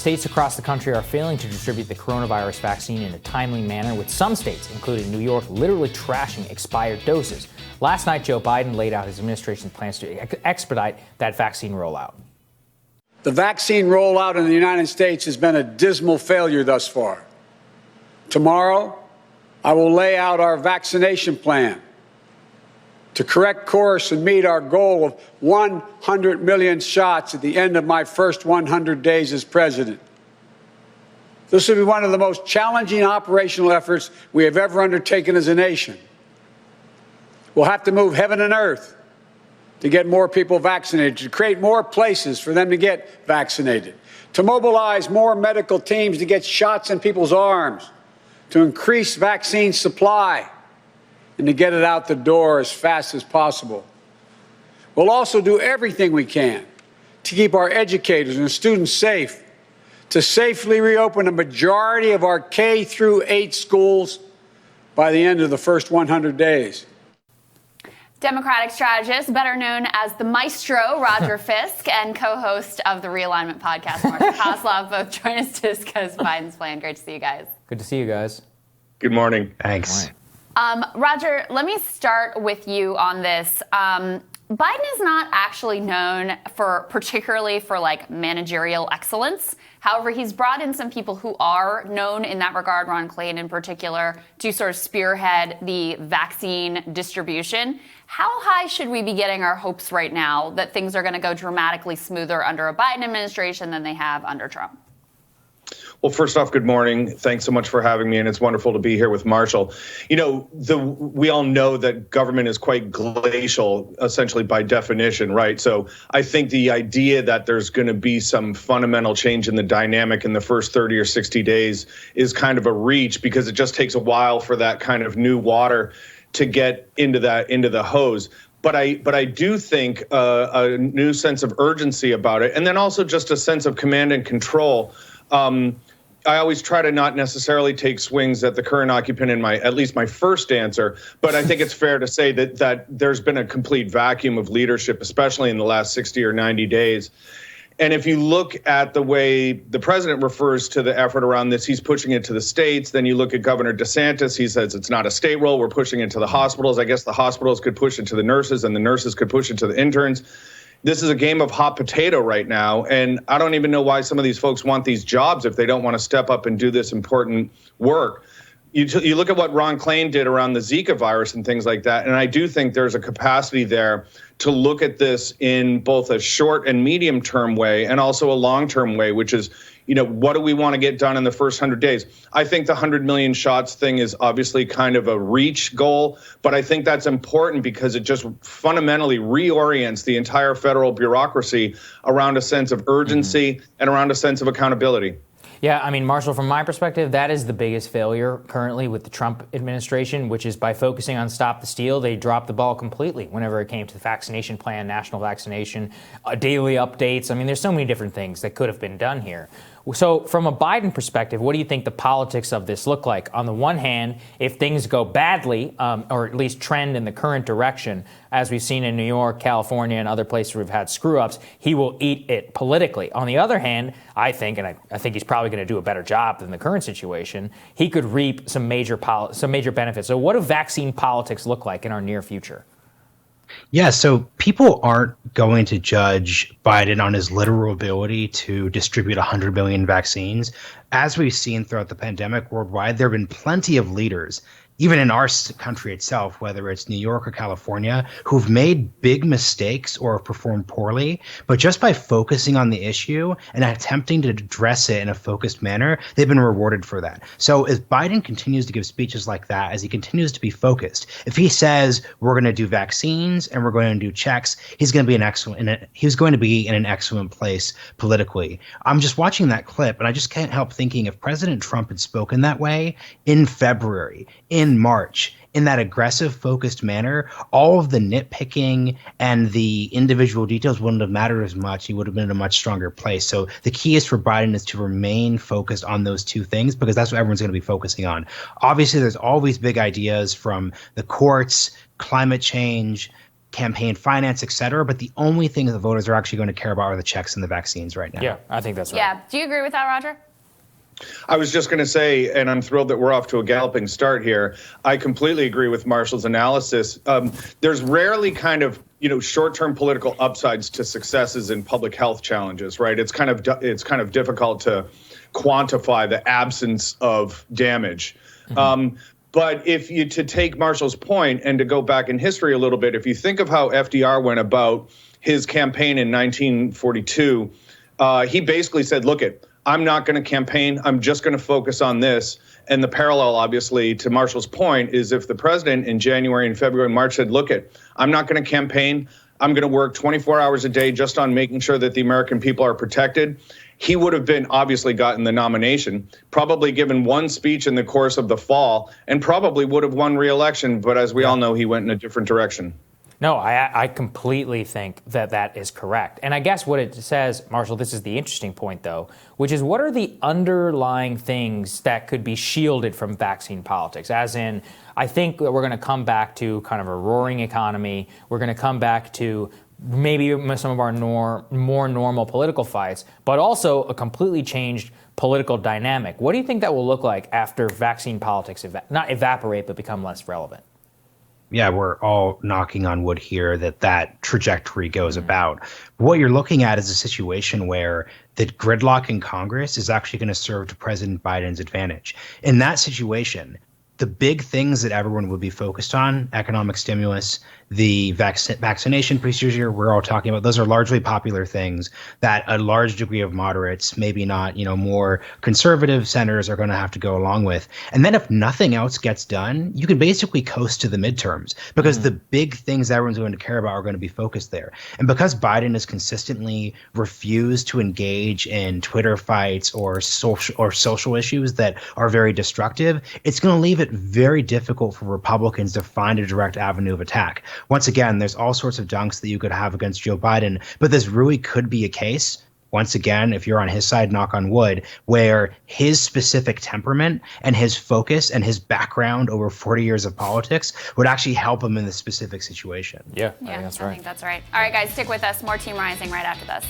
States across the country are failing to distribute the coronavirus vaccine in a timely manner, with some states, including New York, literally trashing expired doses. Last night, Joe Biden laid out his administration's plans to expedite that vaccine rollout. The vaccine rollout in the United States has been a dismal failure thus far. Tomorrow, I will lay out our vaccination plan to correct course and meet our goal of 100 million shots at the end of my first 100 days as president. This will be one of the most challenging operational efforts we have ever undertaken as a nation. We'll have to move heaven and earth to get more people vaccinated, to create more places for them to get vaccinated, to mobilize more medical teams to get shots in people's arms, to increase vaccine supply, and to get it out the door as fast as possible. We'll also do everything we can to keep our educators and students safe, to safely reopen a majority of our K through 8 schools by the end of the first 100 days. Democratic strategist, better known as the maestro, Roger Fisk, and co-host of the Realignment podcast, Marshall Kozlov, both join us to discuss Biden's plan. Great to see you guys. Good to see you guys. Good morning. Thanks. Roger, let me start with you on this. Biden is not actually known particularly for like managerial excellence. However, he's brought in some people who are known in that regard, Ron Klain in particular, to sort of spearhead the vaccine distribution. How high should we be getting our hopes right now that things are going to go dramatically smoother under a Biden administration than they have under Trump? Well, first off, good morning. Thanks so much for having me, and it's wonderful to be here with Marshall. You know, we all know that government is quite glacial, essentially by definition, right? So I think the idea that there's going to be some fundamental change in the dynamic in the first 30 or 60 days is kind of a reach, because it just takes a while for that kind of new water to get into the hose. But I do think a new sense of urgency about it, and then also just a sense of command and control. I always try to not necessarily take swings at the current occupant in at least my first answer, but I think it's fair to say that there's been a complete vacuum of leadership, especially in the last 60 or 90 days. And if you look at the way the president refers to the effort around this, he's pushing it to the states. Then you look at Governor DeSantis, he says it's not a state role, we're pushing it to the hospitals. I guess the hospitals could push it to the nurses, and the nurses could push it to the interns. This is a game of hot potato right now, and I don't even know why some of these folks want these jobs if they don't want to step up and do this important work. You look at what Ron Klain did around the Zika virus and things like that, and I do think there's a capacity there to look at this in both a short and medium term way and also a long term way, which is, you know, what do we want to get done in the first 100 days? I think the 100 million shots thing is obviously kind of a reach goal, but I think that's important because it just fundamentally reorients the entire federal bureaucracy around a sense of urgency and around a sense of accountability. Yeah, I mean, Marshall, from my perspective, that is the biggest failure currently with the Trump administration, which is by focusing on Stop the Steal, they dropped the ball completely whenever it came to the vaccination plan, national vaccination, daily updates. I mean, there's so many different things that could have been done here. So from a Biden perspective, what do you think the politics of this look like? On the one hand, if things go badly, or at least trend in the current direction, as we've seen in New York, California, and other places where we've had screw-ups, he will eat it politically. On the other hand, I think, and I think he's probably going to do a better job than the current situation, he could reap some major benefits. So what do vaccine politics look like in our near future? Yeah, so people aren't going to judge Biden on his literal ability to distribute 100 million vaccines. As we've seen throughout the pandemic worldwide, there have been plenty of leaders, even in our country itself, whether it's New York or California, who've made big mistakes or performed poorly, but just by focusing on the issue and attempting to address it in a focused manner, they've been rewarded for that. So as Biden continues to give speeches like that, as he continues to be focused, if he says we're going to do vaccines and we're going to do checks, he's going to be in an excellent place politically. I'm just watching that clip and I just can't help thinking if President Trump had spoken that way in February, in March, in that aggressive, focused manner, all of the nitpicking and the individual details wouldn't have mattered as much. He would have been in a much stronger place. So the key is for Biden is to remain focused on those two things, because that's what everyone's going to be focusing on. Obviously, there's all these big ideas from the courts, climate change, campaign finance, et cetera. But the only thing the voters are actually going to care about are the checks and the vaccines right now. Yeah, I think that's right. Yeah. Do you agree with that, Roger? I was just going to say, and I'm thrilled that we're off to a galloping start here. I completely agree with Marshall's analysis. There's rarely kind of, short-term political upsides to successes in public health challenges, right? It's kind of difficult to quantify the absence of damage. Mm-hmm. But to take Marshall's point and to go back in history a little bit, if you think of how FDR went about his campaign in 1942, he basically said, I'm not going to campaign. I'm just going to focus on this. And the parallel, obviously, to Marshall's point is if the president in January and February and March said, I'm not going to campaign. I'm going to work 24 hours a day just on making sure that the American people are protected. He would have been obviously gotten the nomination, probably given one speech in the course of the fall, and probably would have won re-election. But as we all know, he went in a different direction. No, I completely think that is correct. And I guess what it says, Marshall, this is the interesting point, though, which is what are the underlying things that could be shielded from vaccine politics? As in, I think that we're going to come back to kind of a roaring economy. We're going to come back to maybe some of our more normal political fights, but also a completely changed political dynamic. What do you think that will look like after vaccine politics not evaporate, but become less relevant? Yeah, we're all knocking on wood here that trajectory goes about. What you're looking at is a situation where the gridlock in Congress is actually going to serve to President Biden's advantage. In that situation, the big things that everyone would be focused on, economic stimulus, the vaccination procedure we're all talking about, those are largely popular things that a large degree of moderates, maybe not, more conservative senators are going to have to go along with. And then if nothing else gets done, you can basically coast to the midterms because the big things everyone's going to care about are going to be focused there. And because Biden has consistently refused to engage in Twitter fights or social issues that are very destructive, it's going to leave it very difficult for Republicans to find a direct avenue of attack. Once again, there's all sorts of dunks that you could have against Joe Biden, but this really could be a case, once again, if you're on his side, knock on wood, where his specific temperament and his focus and his background over 40 years of politics would actually help him in this specific situation. Yeah, I think that's right. All right, guys, stick with us. More Team Rising right after this.